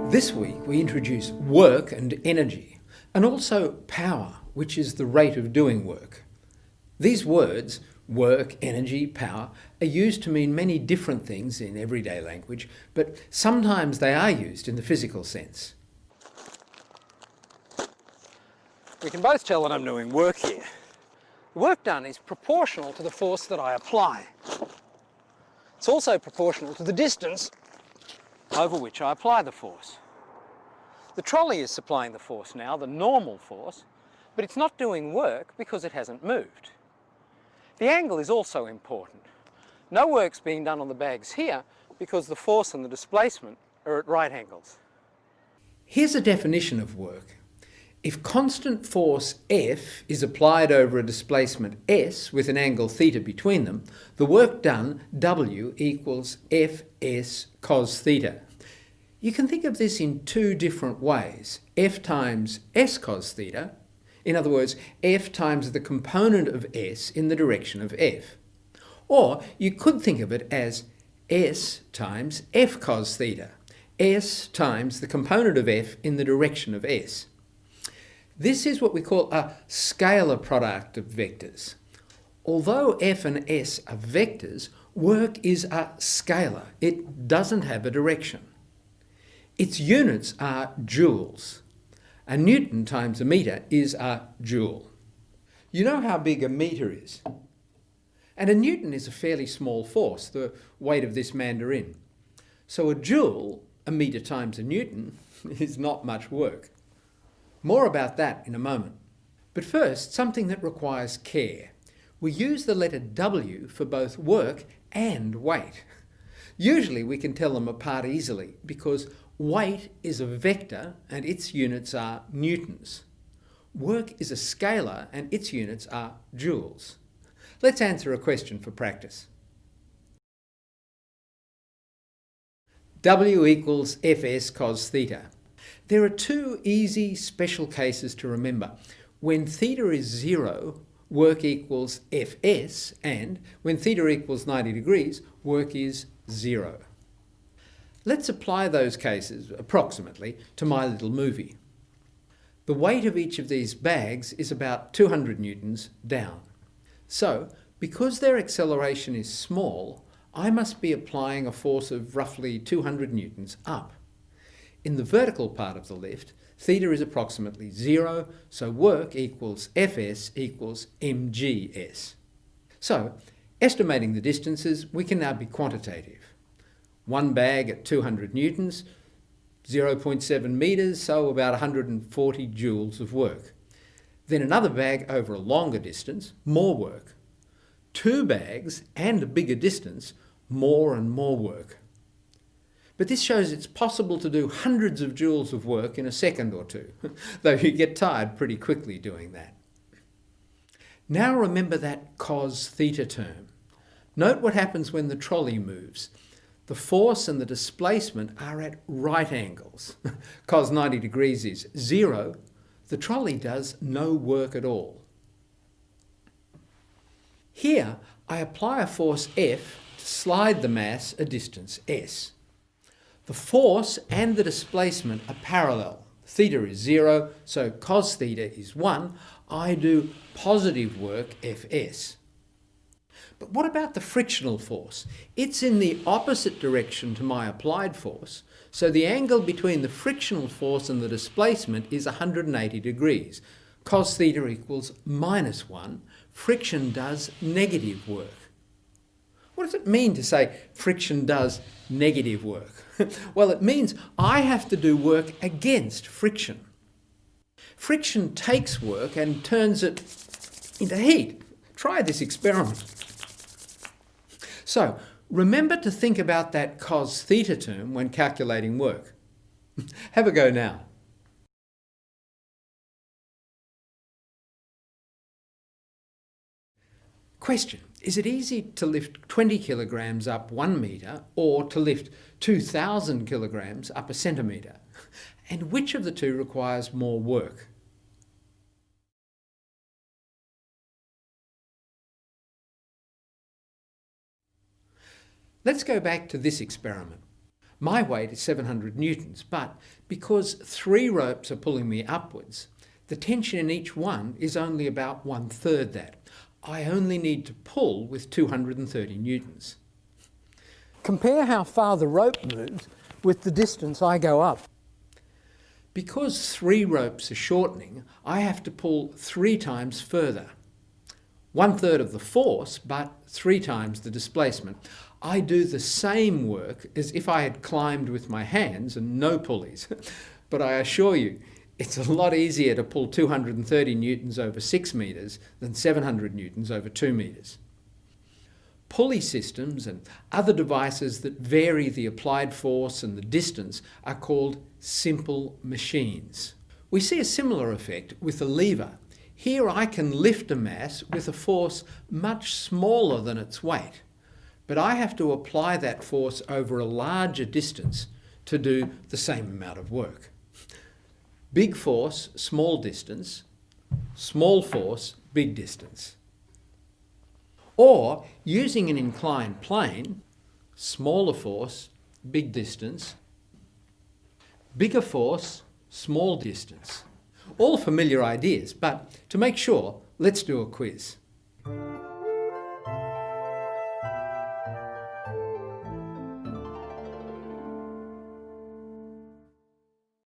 This week we introduce work and energy, and also power, which is the rate of doing work. These words, work, energy, power, are used to mean many different things in everyday language, but sometimes they are used in the physical sense. We can both tell that I'm doing work here. The work done is proportional to the force that I apply. It's also proportional to the distance over which I apply the force. The trolley is supplying the force now, the normal force, but it's not doing work because it hasn't moved. The angle is also important. No work's being done on the bags here because the force and the displacement are at right angles. Here's a definition of work. If constant force F is applied over a displacement S with an angle theta between them, the work done, W, equals Fs cos theta. You can think of this in two different ways. F times S cos theta, in other words, F times the component of S in the direction of F. Or you could think of it as S times F cos theta, S times the component of F in the direction of S. This is what we call a scalar product of vectors. Although F and S are vectors, work is a scalar. It doesn't have a direction. Its units are joules. A Newton times a metre is a joule. You know how big a metre is. And a Newton is a fairly small force, the weight of this mandarin. So a joule, a metre times a Newton, is not much work. More about that in a moment. But first, something that requires care. We use the letter W for both work and weight. Usually we can tell them apart easily because weight is a vector and its units are newtons. Work is a scalar and its units are joules. Let's answer a question for practice. W equals Fs cos theta. There are two easy special cases to remember. When theta is 0, work equals Fs, and when theta equals 90 degrees, work is 0. Let's apply those cases, approximately, to my little movie. The weight of each of these bags is about 200 newtons down. So, because their acceleration is small, I must be applying a force of roughly 200 newtons up. In the vertical part of the lift, theta is approximately 0, so work equals Fs equals mgs. So, estimating the distances, we can now be quantitative. One bag at 200 newtons, 0.7 metres, so about 140 joules of work. Then another bag over a longer distance, more work. Two bags and a bigger distance, more and more work. But this shows it's possible to do hundreds of joules of work in a second or two, though you get tired pretty quickly doing that. Now remember that cos theta term. Note what happens when the trolley moves. The force and the displacement are at right angles. Cos 90 degrees is 0. The trolley does no work at all. Here, I apply a force F to slide the mass a distance S. The force and the displacement are parallel. Theta is 0, so cos theta is 1. I do positive work Fs. But what about the frictional force? It's in the opposite direction to my applied force, so the angle between the frictional force and the displacement is 180 degrees. Cos theta equals -1. Friction does negative work. What does it mean to say friction does negative work? Well, it means I have to do work against friction. Friction takes work and turns it into heat. Try this experiment. So, remember to think about that cos theta term when calculating work. Have a go now. Question. Is it easy to lift 20 kilograms up 1 metre or to lift 2,000 kilograms up a centimetre? And which of the two requires more work? Let's go back to this experiment. My weight is 700 newtons, but because 3 ropes are pulling me upwards, the tension in each one is only about 1/3 that. I only need to pull with 230 newtons. Compare how far the rope moves with the distance I go up. Because 3 ropes are shortening, I have to pull 3 times further. 1/3 of the force, but 3 times the displacement. I do the same work as if I had climbed with my hands and no pulleys. But I assure you, it's a lot easier to pull 230 newtons over 6 metres than 700 newtons over 2 metres. Pulley systems and other devices that vary the applied force and the distance are called simple machines. We see a similar effect with a lever. Here I can lift a mass with a force much smaller than its weight, but I have to apply that force over a larger distance to do the same amount of work. Big force, small distance, small force, big distance. Or, using an inclined plane, smaller force, big distance, bigger force, small distance. All familiar ideas, but to make sure, let's do a quiz.